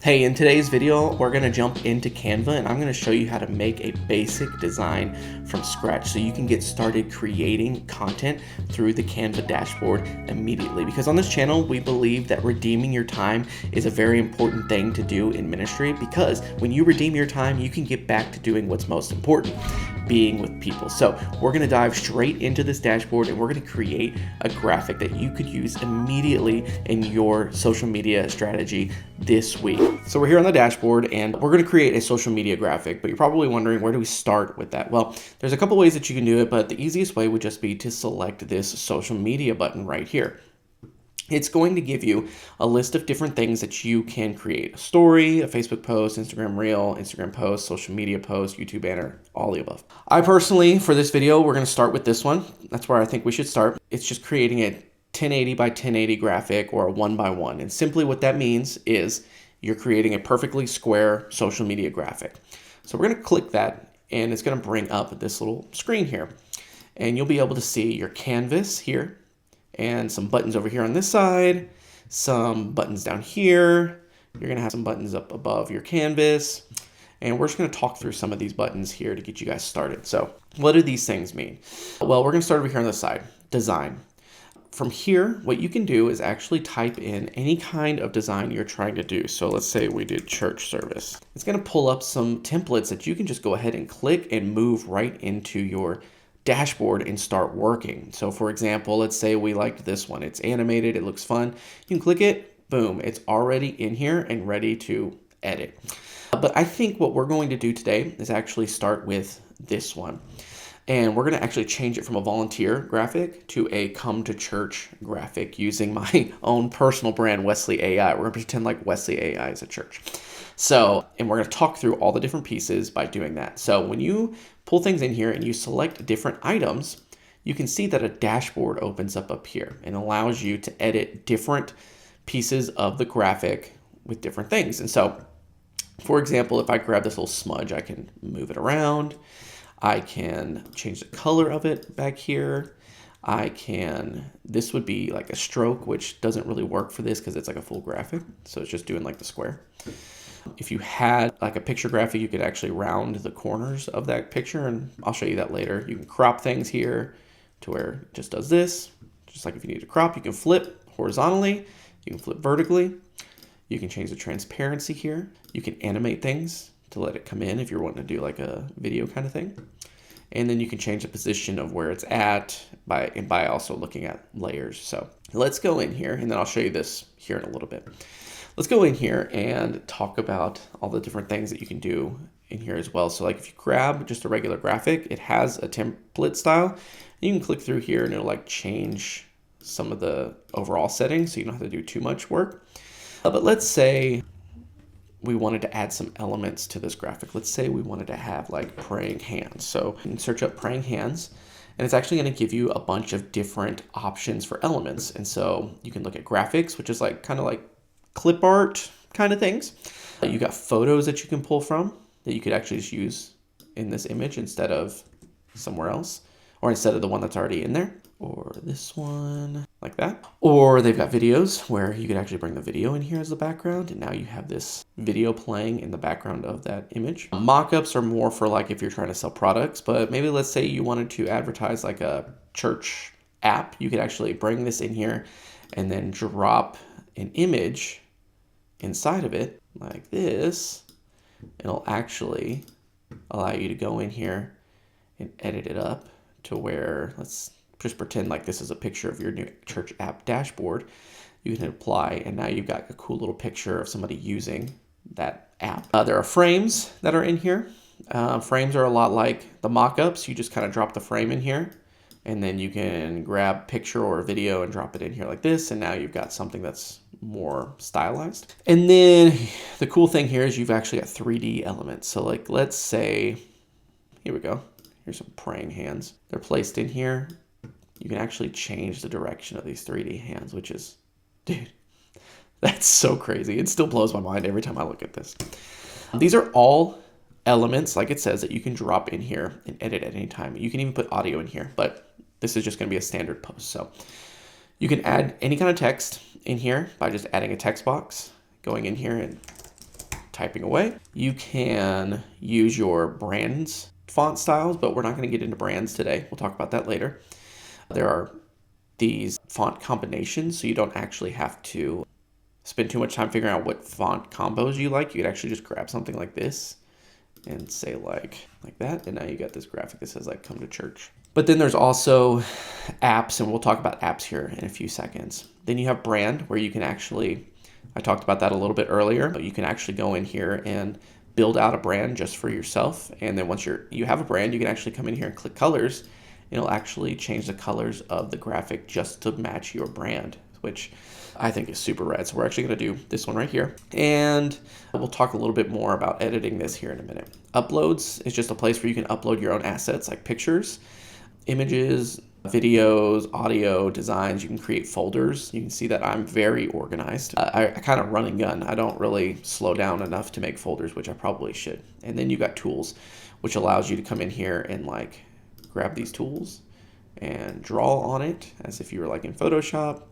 Hey, in today's video, we're gonna jump into Canva and I'm gonna show you how to make a basic design from scratch so you can get started creating content through the Canva dashboard immediately. Because on this channel, we believe that redeeming your time is a very important thing to do in ministry, because when you redeem your time, you can get back to doing what's most important, being with people. So we're gonna dive straight into this dashboard and we're gonna create a graphic that you could use immediately in your social media strategy this week. So we're here on the dashboard and we're gonna create a social media graphic, but you're probably wondering, where do we start with that? Well, there's a couple ways that you can do it, but the easiest way would just be to select this social media button right here. It's going to give you a list of different things that you can create: a story, a Facebook post, Instagram reel, Instagram post, social media post, YouTube banner, all the above. I personally, for this video, we're going to start with this one. That's where I think we should start. It's just creating a 1080 by 1080 graphic, or a 1x1. And simply what that means is you're creating a perfectly square social media graphic. So we're going to click that and it's going to bring up this little screen here. And you'll be able to see your canvas here, and some buttons over here on this side, some buttons down here. You're gonna have some buttons up above your canvas. And we're just gonna talk through some of these buttons here to get you guys started. So what do these things mean? Well, we're gonna start over here on the side, design. From here, what you can do is actually type in any kind of design you're trying to do. So let's say we did church service. It's gonna pull up some templates that you can just go ahead and click and move right into your dashboard and start working. So for example, let's say we liked this one. It's animated, it looks fun. You can click it, boom, it's already in here and ready to edit. But I think what we're going to do today is actually start with this one. And we're gonna actually change it from a volunteer graphic to a come to church graphic using my own personal brand, Wesley AI. We're gonna pretend like Wesley AI is a church. So, and we're gonna talk through all the different pieces by doing that. So when you pull things in here and you select different items, you can see that a dashboard opens up here and allows you to edit different pieces of the graphic with different things. And so, for example, if I grab this little smudge, I can move it around. I can change the color of it back here. This would be like a stroke, which doesn't really work for this because it's like a full graphic. So it's just doing like the square. If you had like a picture graphic, you could actually round the corners of that picture, and I'll show you that later. You can crop things here to where it just does this. Just like if you need to crop, you can flip horizontally, you can flip vertically. You can change the transparency here. You can animate things to let it come in if you're wanting to do like a video kind of thing. And then you can change the position of where it's at by also looking at layers. So let's go in here, and then I'll show you this here in a little bit. Let's go in here and talk about all the different things that you can do in here as well. So like if you grab just a regular graphic, it has a template style. And you can click through here and it'll like change some of the overall settings so you don't have to do too much work. But let's say we wanted to add some elements to this graphic. Let's say we wanted to have like praying hands. So you can search up praying hands, and it's actually going to give you a bunch of different options for elements. And so you can look at graphics, which is like kind of like clip art kind of things. You got photos that you can pull from that you could actually just use in this image instead of somewhere else, or instead of the one that's already in there, or this one like that. Or they've got videos where you could actually bring the video in here as the background, and now you have this video playing in the background of that image. Mockups are more for like if you're trying to sell products, but maybe let's say you wanted to advertise like a church app. You could actually bring this in here and then drop an image inside of it like this. It'll actually allow you to go in here and edit it up to where, let's just pretend like this is a picture of your new church app dashboard. You can apply, and now you've got a cool little picture of somebody using that app. There are frames that are in here. Frames are a lot like the mockups. You just kind of drop the frame in here, and then you can grab picture or video and drop it in here like this, and now you've got something that's more stylized. And then the cool thing here is you've actually got 3D elements. So like, let's say, here we go. Here's some praying hands. They're placed in here. You can actually change the direction of these 3D hands, which is, dude, that's so crazy. It still blows my mind every time I look at this. These are all elements, like it says, that you can drop in here and edit at any time. You can even put audio in here, but this is just going to be a standard post. So you can add any kind of text in here by just adding a text box, going in here and typing away. You can use your brands font styles, but we're not going to get into brands today. We'll talk about that later. There are these font combinations, so you don't actually have to spend too much time figuring out what font combos you like. You could actually just grab something like this and say like that, and now you got this graphic that says like come to church. But then there's also apps, and we'll talk about apps here in a few seconds. Then you have brand, where you can actually, I talked about that a little bit earlier, but you can actually go in here and build out a brand just for yourself. And then once you have a brand, you can actually come in here and click colors. It'll actually change the colors of the graphic just to match your brand, which I think is super rad. So we're actually going to do this one right here. And we'll talk a little bit more about editing this here in a minute. Uploads is just a place where you can upload your own assets like pictures, images, videos, audio, designs. You can create folders. You can see that I'm very organized. I kind of run and gun. I don't really slow down enough to make folders, which I probably should. And then you got tools, which allows you to come in here and like grab these tools and draw on it as if you were like in Photoshop.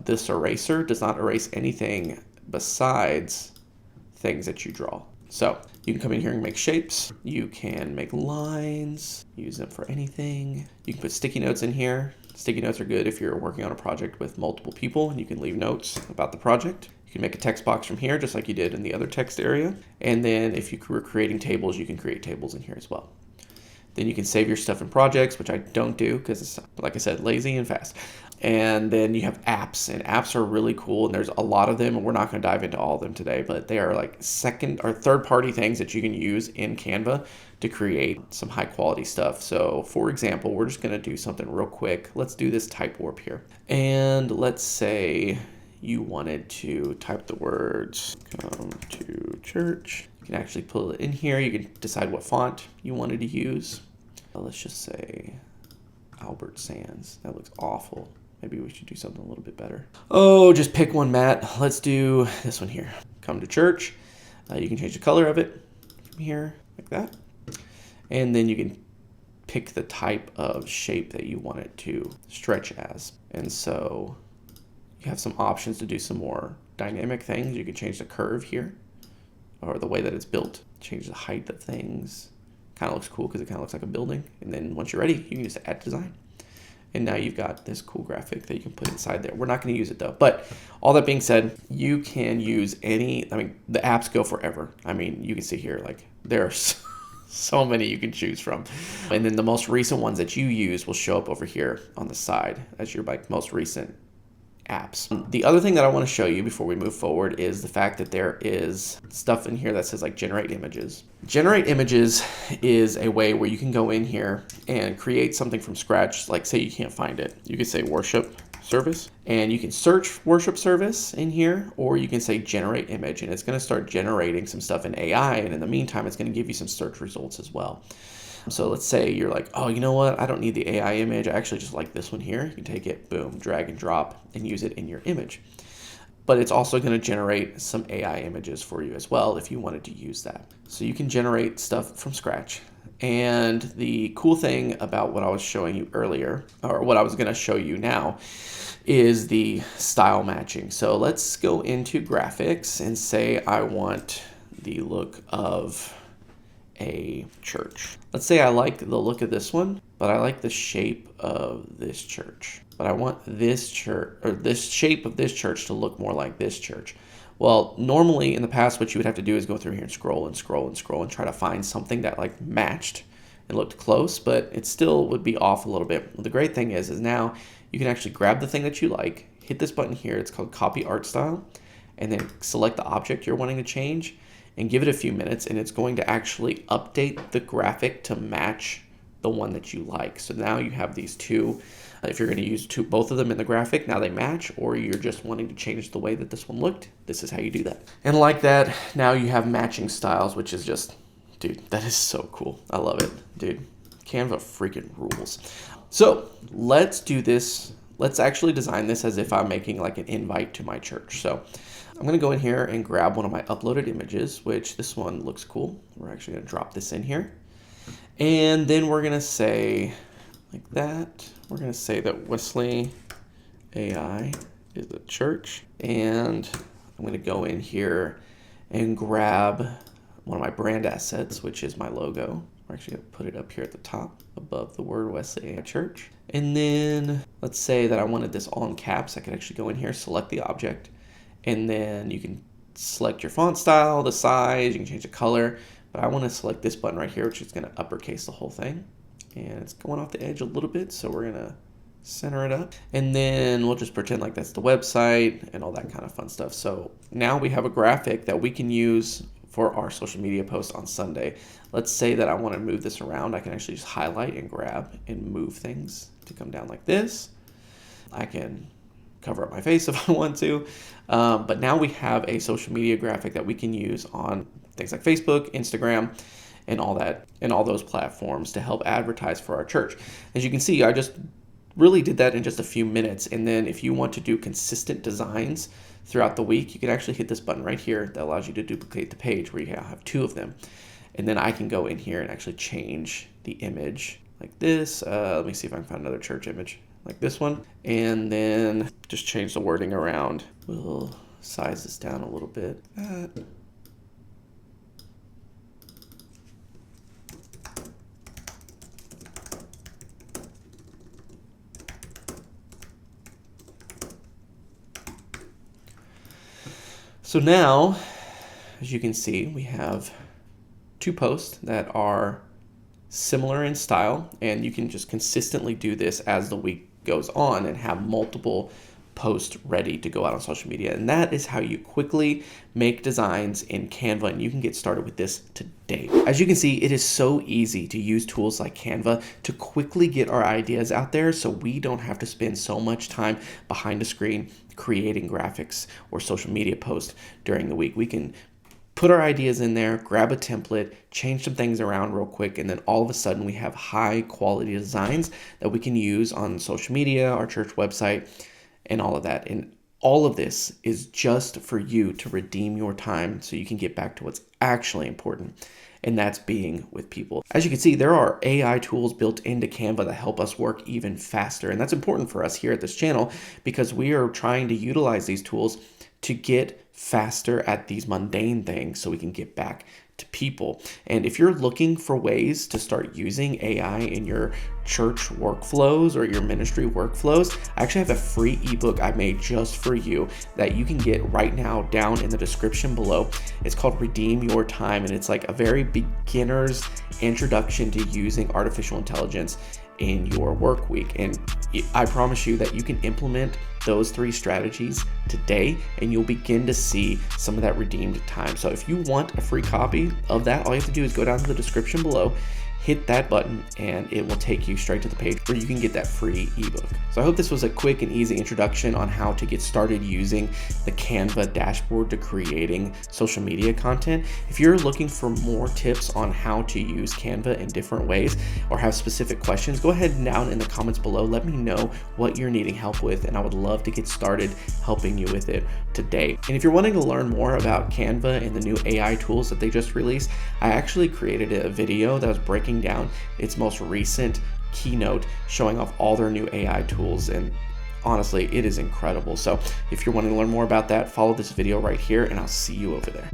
This eraser does not erase anything besides things that you draw. So you can come in here and make shapes. You can make lines, use them for anything. You can put sticky notes in here. Sticky notes are good if you're working on a project with multiple people and you can leave notes about the project. You can make a text box from here just like you did in the other text area. And then if you were creating tables, you can create tables in here as well. Then you can save your stuff in projects, which I don't do because it's, like I said, lazy and fast. And then you have apps, and apps are really cool, and there's a lot of them, and we're not going to dive into all of them today, but they are like second or third party things that you can use in Canva to create some high quality stuff. So for example, we're just going to do something real quick. Let's do this type warp here. And let's say you wanted to type the words come to church. You can actually pull it in here. You can decide what font you wanted to use. Let's just say Albert Sands. That looks awful. Maybe we should do something a little bit better. Oh, just pick one, Matt. Let's do this one here. Come to church. You can change the color of it from here, like that. And then you can pick the type of shape that you want it to stretch as. And so you have some options to do some more dynamic things. You can change the curve here, or the way that it's built. Change the height of things. Kind of looks cool because it kind of looks like a building. And then once you're ready, you can just add design. And now you've got this cool graphic that you can put inside there. We're not going to use it though. But all that being said, you can use the apps go forever. I mean, you can see here, like there are so many you can choose from. And then the most recent ones that you use will show up over here on the side as your like most recent apps. The other thing that I want to show you before we move forward is the fact that there is stuff in here that says like generate images. Generate images is a way where you can go in here and create something from scratch. Like say you can't find it. You could say worship service and you can search worship service in here, or you can say generate image and it's going to start generating some stuff in AI, and in the meantime it's going to give you some search results as well. So let's say you're like, oh, you know what? I don't need the AI image. I actually just like this one here. You can take it, boom, drag and drop and use it in your image. But it's also going to generate some AI images for you as well if you wanted to use that. So you can generate stuff from scratch. And the cool thing about what I was showing you earlier, or what I was going to show you now, is the style matching. So let's go into graphics and say I want the look of a church. Let's say I like the look of this one, but I like the shape of this church. But I want this church, or this shape of this church, to look more like this church. Well, normally in the past, what you would have to do is go through here and scroll and scroll and scroll and try to find something that like matched and looked close, but it still would be off a little bit. Well, the great thing is now you can actually grab the thing that you like, hit this button here, it's called copy art style, and then select the object you're wanting to change, and give it a few minutes, and it's going to actually update the graphic to match the one that you like. So now you have these two. If you're going to use both of them in the graphic, now they match, or you're just wanting to change the way that this one looked, this is how you do that. And like that, now you have matching styles, which is just, dude, that is so cool. I love it, dude. Canva freaking rules. So let's do this. Let's actually design this as if I'm making like an invite to my church. So I'm going to go in here and grab one of my uploaded images, which this one looks cool. We're actually going to drop this in here. And then we're going to say like that. We're going to say that Wesley AI is a church. And I'm going to go in here and grab one of my brand assets, which is my logo. We're actually going to put it up here at the top above the word Wesley AI Church. And then let's say that I wanted this all in caps. I could actually go in here, select the object, and then you can select your font style, the size, you can change the color, but I want to select this button right here, which is going to uppercase the whole thing. And it's going off the edge a little bit, so we're going to center it up. And then we'll just pretend like that's the website and all that kind of fun stuff. So now we have a graphic that we can use for our social media post on Sunday. Let's say that I want to move this around. I can actually just highlight and grab and move things to come down like this. I can cover up my face if I want to. But now we have a social media graphic that we can use on things like Facebook, Instagram, and all that, and all those platforms to help advertise for our church. As you can see, I just really did that in just a few minutes. And then if you want to do consistent designs throughout the week, you can actually hit this button right here that allows you to duplicate the page where you have 2 of them. And then I can go in here and actually change the image like this. Let me see if I can find another church image like this one. And then just change the wording around. We'll size this down a little bit. So now, as you can see, we have 2 posts that are similar in style, and you can just consistently do this as the week goes on and have multiple posts ready to go out on social media. And that is how you quickly make designs in Canva, and you can get started with this today. As you can see, it is so easy to use tools like Canva to quickly get our ideas out there so we don't have to spend so much time behind a screen creating graphics or social media posts during the week. We can put our ideas in there, grab a template, change some things around real quick, and then all of a sudden we have high quality designs that we can use on social media, our church website, and all of that. And all of this is just for you to redeem your time so you can get back to what's actually important, and that's being with people. As you can see, there are AI tools built into Canva that help us work even faster, and that's important for us here at this channel because we are trying to utilize these tools to get faster at these mundane things so we can get back to people. And if you're looking for ways to start using AI in your church workflows or your ministry workflows, I actually have a free ebook I made just for you that you can get right now down in the description below. It's called Redeem Your Time, and it's like a very beginner's introduction to using artificial intelligence in your work week. And I promise you that you can implement those 3 strategies today and you'll begin to see some of that redeemed time. So if you want a free copy of that, all you have to do is go down to the description below, hit that button, and it will take you straight to the page where you can get that free ebook. So I hope this was a quick and easy introduction on how to get started using the Canva dashboard to creating social media content. If you're looking for more tips on how to use Canva in different ways or have specific questions, go ahead down in the comments below. Let me know what you're needing help with, and I would love to get started helping you with it today. And if you're wanting to learn more about Canva and the new AI tools that they just released, I actually created a video that was breaking down its most recent keynote showing off all their new AI tools, and honestly, it is incredible. So if you're wanting to learn more about that, follow this video right here, and I'll see you over there.